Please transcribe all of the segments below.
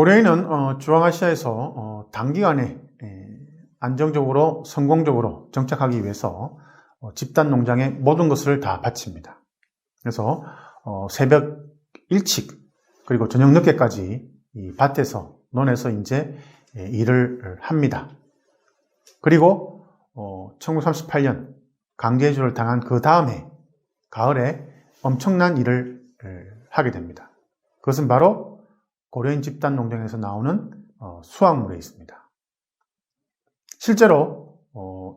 고려인은 중앙아시아에서 단기간에 안정적으로 성공적으로 정착하기 위해서 집단 농장에 모든 것을 다 바칩니다. 그래서 새벽 일찍 그리고 저녁 늦게까지 이 밭에서 논에서 이제 일을 합니다. 그리고 1938년 강제이주를 당한 그 다음에 가을에 엄청난 일을 하게 됩니다. 그것은 바로 고려인 집단 농장에서 나오는 수확물에 있습니다. 실제로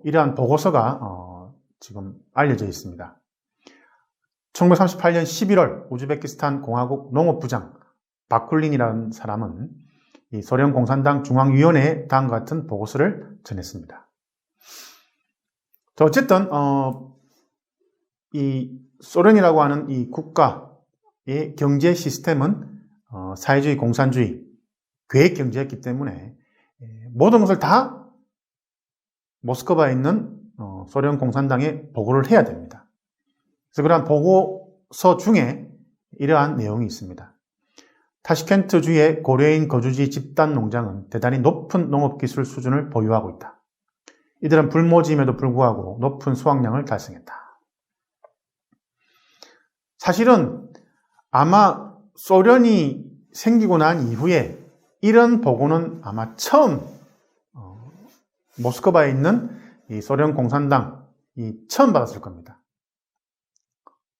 이러한 보고서가 지금 알려져 있습니다. 1938년 11월 우즈베키스탄 공화국 농업부장 바쿨린이라는 사람은 이 소련 공산당 중앙위원회에 다음과 같은 보고서를 전했습니다. 어쨌든 이 소련이라고 하는 이 국가의 경제 시스템은 사회주의, 공산주의, 계획 경제였기 때문에 모든 것을 다 모스크바에 있는 소련 공산당에 보고를 해야 됩니다. 그래서 그러한 보고서 중에 이러한 내용이 있습니다. 타시켄트주의 고려인 거주지 집단 농장은 대단히 높은 농업기술 수준을 보유하고 있다. 이들은 불모지임에도 불구하고 높은 수확량을 달성했다. 사실은 아마 소련이 생기고 난 이후에 이런 보고는 아마 처음 모스크바에 있는 이 소련 공산당이 처음 받았을 겁니다.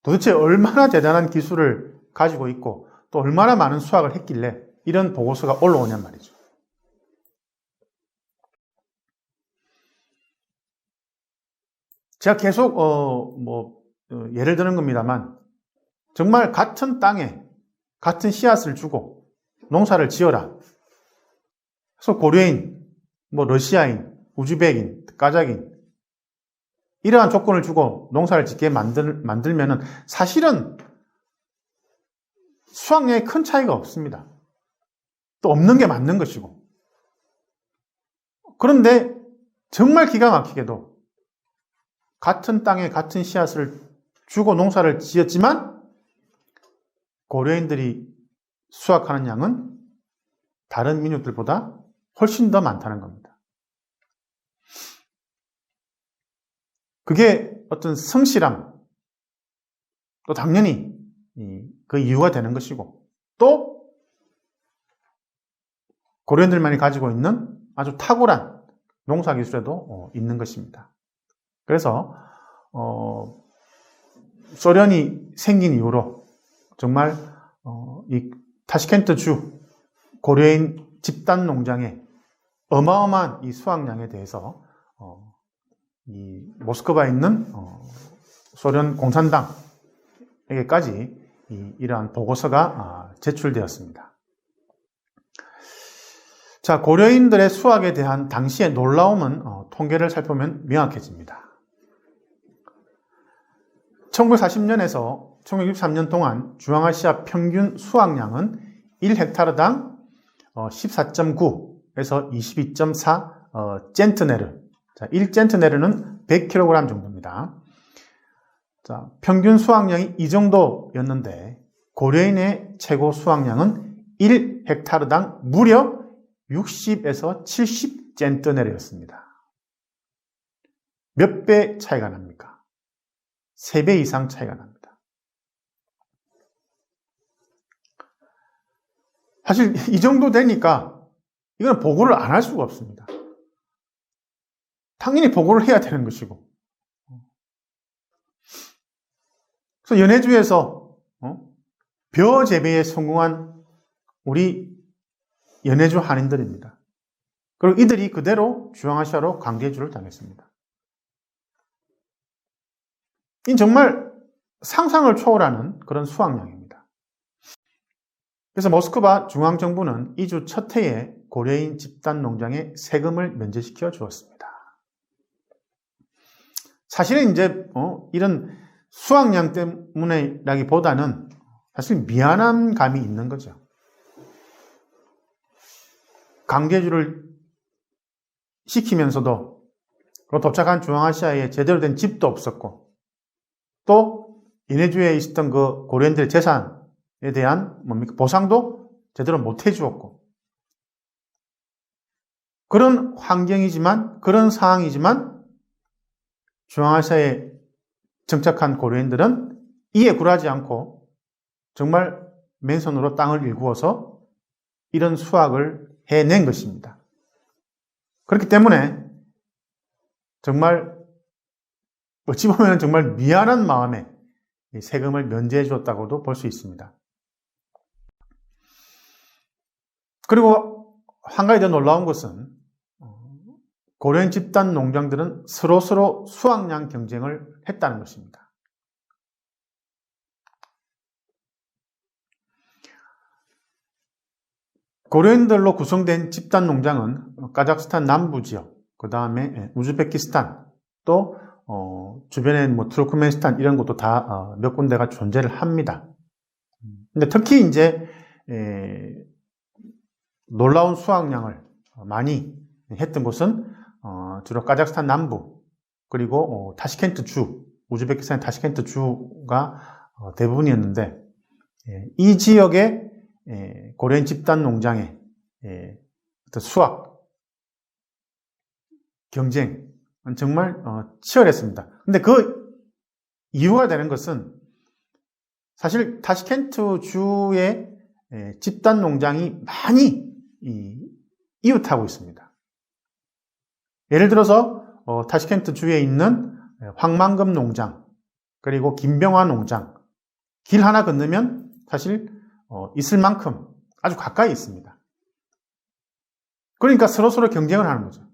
도대체 얼마나 대단한 기술을 가지고 있고 또 얼마나 많은 수확을 했길래 이런 보고서가 올라오냔 말이죠. 제가 계속 예를 드는 겁니다만 정말 같은 땅에 같은 씨앗을 주고 농사를 지어라. 그래서 고려인, 러시아인, 우즈벡인, 까자긴 이러한 조건을 주고 농사를 짓게 만들면은 사실은 수확량에 큰 차이가 없습니다. 또 없는 게 맞는 것이고. 그런데 정말 기가 막히게도 같은 땅에 같은 씨앗을 주고 농사를 지었지만 고려인들이 수확하는 양은 다른 민족들보다 훨씬 더 많다는 겁니다. 그게 어떤 성실함, 또 당연히 그 이유가 되는 것이고, 또 고려인들만이 가지고 있는 아주 탁월한 농사기술에도 있는 것입니다. 그래서 소련이 생긴 이후로 정말 이 타시켄트주 고려인 집단 농장의 어마어마한 이 수확량에 대해서 이 모스크바에 있는 소련 공산당에게까지 이러한 보고서가 제출되었습니다. 자, 고려인들의 수확에 대한 당시의 놀라움은 통계를 살펴보면 명확해집니다. 1940년에서 1963년 동안 중앙아시아 평균 수확량은 1헥타르당 14.9에서 22.4 젠트네르. 자, 1젠트네르는 100kg 정도입니다. 자, 평균 수확량이 이 정도였는데 고려인의 최고 수확량은 1헥타르당 무려 60에서 70 젠트네르였습니다. 몇 배 차이가 납니까? 3배 이상 차이가 납니다. 사실 이 정도 되니까 이건 보고를 안 할 수가 없습니다. 당연히 보고를 해야 되는 것이고. 그래서 연해주에서 벼 재배에 성공한 우리 연해주 한인들입니다. 그리고 이들이 그대로 중앙아시아로 강제이주를 당했습니다. 이 정말 상상을 초월하는 그런 수확량입니다. 그래서 모스크바 중앙정부는 이주 첫 해에 고려인 집단 농장에 세금을 면제시켜 주었습니다. 사실은 이제 이런 수확량 때문에라기보다는 사실 미안한 감이 있는 거죠. 강제주를 시키면서도 도착한 중앙아시아에 제대로 된 집도 없었고 또 연해주에 있었던 그 고려인들의 재산에 대한 보상도 제대로 못 해주었고 그런 환경이지만, 그런 상황이지만 중앙아시아에 정착한 고려인들은 이에 굴하지 않고 정말 맨손으로 땅을 일구어서 이런 수확을 해낸 것입니다. 그렇기 때문에 정말 어찌 보면 정말 미안한 마음에 세금을 면제해 주었다고도 볼 수 있습니다. 그리고 한 가지 더 놀라운 것은 고려인 집단 농장들은 서로 수확량 경쟁을 했다는 것입니다. 고려인들로 구성된 집단 농장은 카자흐스탄 남부 지역, 그 다음에 우즈베키스탄, 또 주변에 투르크메니스탄 이런 곳도 다 몇 군데가 존재를 합니다. 근데 특히 이제 놀라운 수확량을 많이 했던 곳은 주로 카자흐스탄 남부, 그리고 타시켄트 주, 우즈베키스탄 타시켄트 주가 대부분이었는데, 이 지역의 고려인 집단 농장의 수확 경쟁은 정말 치열했습니다. 근데 그 이유가 되는 것은 사실 타시켄트 주의 집단 농장이 많이 이웃하고 있습니다. 예를 들어서 타시켄트 주에 있는 황만금 농장, 그리고 김병화 농장, 길 하나 건너면 사실 있을 만큼 아주 가까이 있습니다. 그러니까 서로 경쟁을 하는 거죠.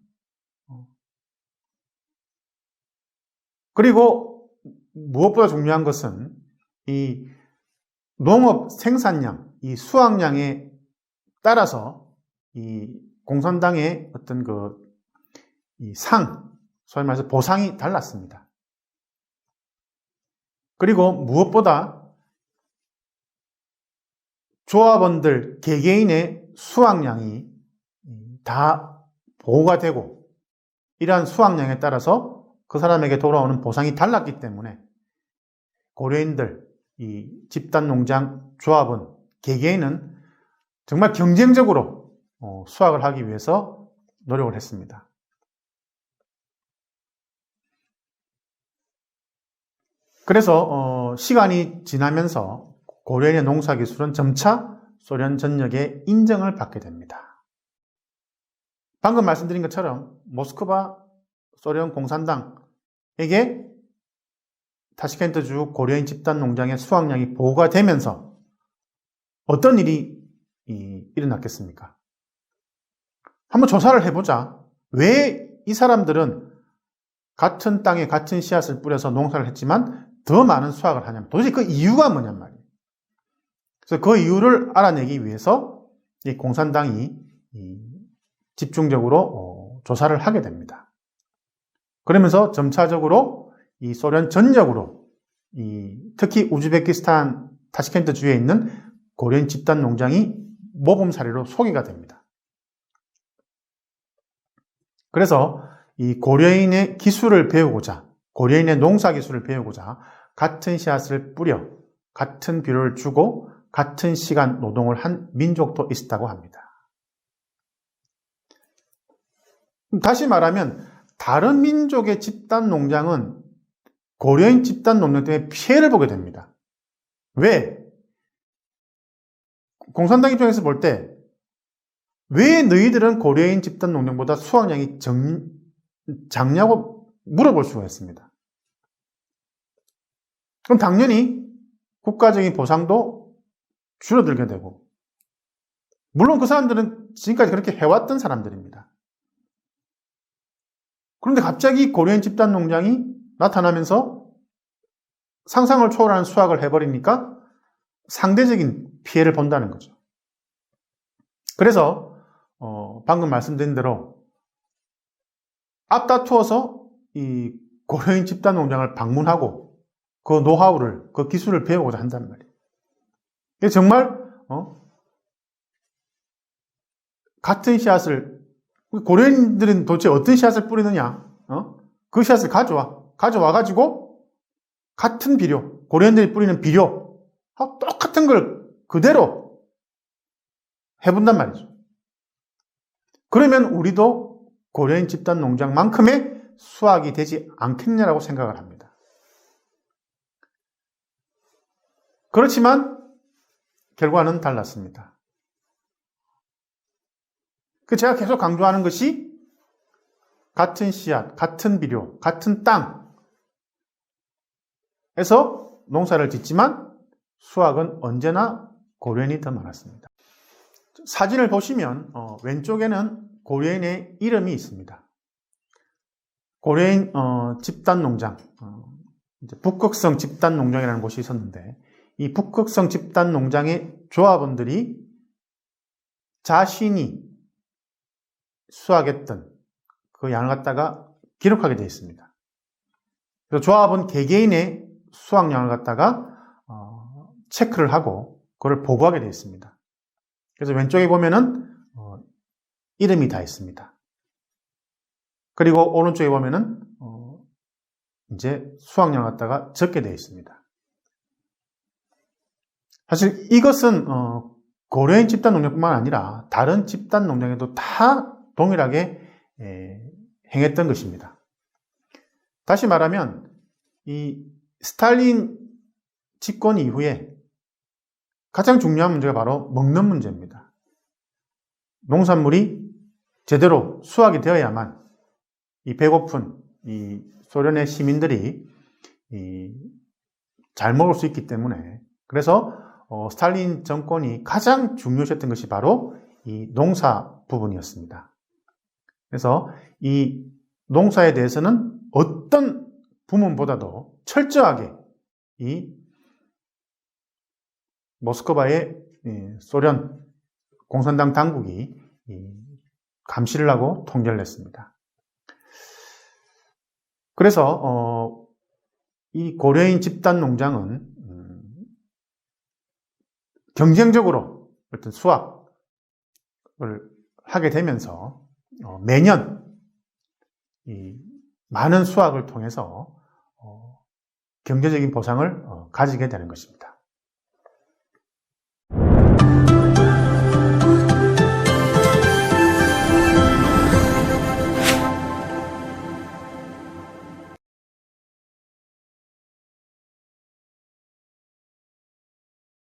그리고 무엇보다 중요한 것은 이 농업 생산량, 이 수확량에 따라서 이 공산당의 어떤 이 소위 말해서 보상이 달랐습니다. 그리고 무엇보다 조합원들 개개인의 수확량이 다 보호가 되고 이러한 수확량에 따라서 그 사람에게 돌아오는 보상이 달랐기 때문에 고려인들, 이 집단농장 조합원 개개인은 정말 경쟁적으로 수확을 하기 위해서 노력을 했습니다. 그래서 시간이 지나면서 고려인의 농사기술은 점차 소련 전역의 인정을 받게 됩니다. 방금 말씀드린 것처럼 모스크바 소련 공산당에게 타시켄트주 고려인 집단 농장의 수확량이 보호가 되면서 어떤 일이 일어났겠습니까? 한번 조사를 해보자. 왜 이 사람들은 같은 땅에 같은 씨앗을 뿌려서 농사를 했지만 더 많은 수확을 하냐면 도대체 그 이유가 뭐냔 말이에요. 그래서 그 이유를 알아내기 위해서 이 공산당이 집중적으로 조사를 하게 됩니다. 그러면서 점차적으로 이 소련 전역으로 특히 우즈베키스탄 타시켄트 주에 있는 고려인 집단 농장이 모범 사례로 소개가 됩니다. 그래서 이 고려인의 기술을 배우고자, 고려인의 농사 기술을 배우고자 같은 씨앗을 뿌려 같은 비료를 주고 같은 시간 노동을 한 민족도 있었다고 합니다. 다시 말하면 다른 민족의 집단 농장은 고려인 집단 농장 때문에 피해를 보게 됩니다. 왜? 공산당 입장에서 볼 때 왜 너희들은 고려인 집단 농장보다 수확량이 작냐고 물어볼 수가 있습니다. 그럼 당연히 국가적인 보상도 줄어들게 되고, 물론 그 사람들은 지금까지 그렇게 해왔던 사람들입니다. 그런데 갑자기 고려인 집단 농장이 나타나면서 상상을 초월하는 수확을 해버리니까 상대적인 피해를 본다는 거죠. 그래서 방금 말씀드린 대로 앞다투어서 이 고려인 집단 농장을 방문하고 그 노하우를, 그 기술을 배우고자 한단 말이에요. 이게 정말 같은 씨앗을, 고려인들은 도대체 어떤 씨앗을 뿌리느냐? 그 씨앗을 가져와가지고 같은 비료, 고려인들이 뿌리는 비료, 똑같은 걸 그대로 해본단 말이죠. 그러면 우리도 고려인 집단 농장만큼의 수확이 되지 않겠냐라고 생각을 합니다. 그렇지만 결과는 달랐습니다. 제가 계속 강조하는 것이 같은 씨앗, 같은 비료, 같은 땅에서 농사를 짓지만 수확은 언제나 고려인이 더 많았습니다. 사진을 보시면 왼쪽에는 고려인의 이름이 있습니다. 고려인 집단 농장, 북극성 집단 농장이라는 곳이 있었는데 이 북극성 집단 농장의 조합원들이 자신이 수확했던 그 양을 갖다가 기록하게 되어 있습니다. 그래서 조합원 개개인의 수확량을 갖다가 체크를 하고 그걸 보고하게 되어 있습니다. 그래서 왼쪽에 보면은 이름이 다 있습니다. 그리고 오른쪽에 보면은 이제 수확량을 갖다가 적게 되어 있습니다. 사실 이것은 고려인 집단 농장뿐만 아니라 다른 집단 농장에도 다 동일하게 행했던 것입니다. 다시 말하면 이 스탈린 집권 이후에 가장 중요한 문제가 바로 먹는 문제입니다. 농산물이 제대로 수확이 되어야만 이 배고픈 이 소련의 시민들이 잘 먹을 수 있기 때문에 그래서 스탈린 정권이 가장 중요시했던 것이 바로 이 농사 부분이었습니다. 그래서 이 농사에 대해서는 어떤 부문보다도 철저하게 이 모스크바의 소련 공산당 당국이 감시를 하고 통제를 했습니다. 그래서 이 고려인 집단 농장은 경쟁적으로 어떤 수확을 하게 되면서 매년 이 많은 수확을 통해서 경제적인 보상을 가지게 되는 것입니다.